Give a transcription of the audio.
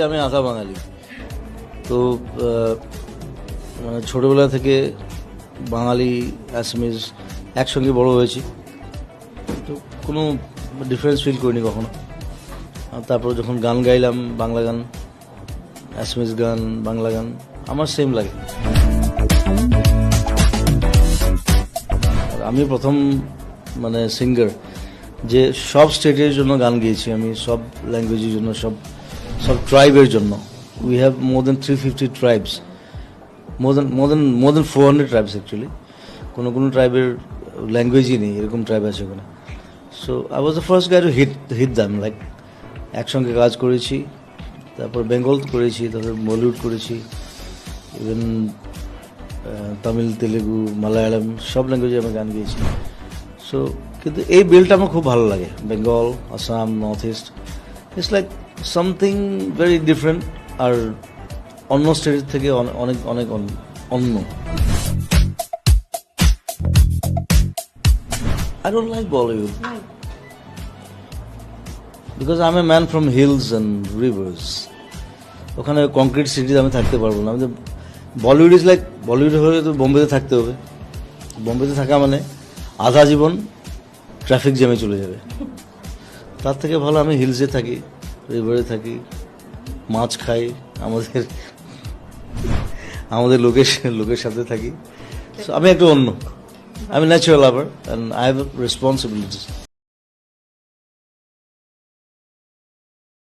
আমি আধা বাঙালি, তো মানে ছোটবেলা থেকে বাঙালি অ্যাসামিজ একসঙ্গে বড় হয়েছি, তো কোনো ডিফারেন্স ফিল করিনি কখনো। আর তারপর যখন গান গাইলাম, বাংলা গান, অ্যাসামিজ গান, বাংলা গান, আমার সেম লাগে। আমি প্রথম মানে সিঙ্গার যে সব স্টেটের জন্য গান গেয়েছি, আমি সব ল্যাঙ্গুয়েজের জন্য, সব ট্রাইবের জন্য। We have more than 350 tribes, more than 400 tribes actually. কোনো ট্রাইবের ল্যাঙ্গুয়েজই নেই, এরকম ট্রাইব আছে ওখানে। So I was the first guy to hit them, like একসঙ্গে কাজ করেছি, তারপর বেঙ্গল করেছি, তারপর বলিউড করেছি, ইভেন তামিল, তেলেগু, মালায়ালাম সব ল্যাঙ্গুয়েজে আমি গান গেয়েছি। সো কিন্তু এই বেলটা আমার খুব ভালো লাগে, Bengal, Assam, north east, it's like something very different, আর অন্য স্টেটের থেকে অনেক অনেক অন্য। I don't like Bollywood because I'm a man from hills and rivers. ওখানে কংক্রিট সিটিতে আমি থাকতে পারবো না। বলিউড ইজ লাইক, বলিউড হলে তো বোম্বেতে থাকতে হবে। বোম্বেতে থাকা মানে আধা জীবন ট্রাফিক জ্যামে চলে যাবে। তার থেকে ভালো আমি হিলসে থাকি, রিভারে থাকি, মাছ খাই, আমাদের লোকের সাথে থাকি। So, আমি একটু অন্য, আমি natural lover and I have responsibilities.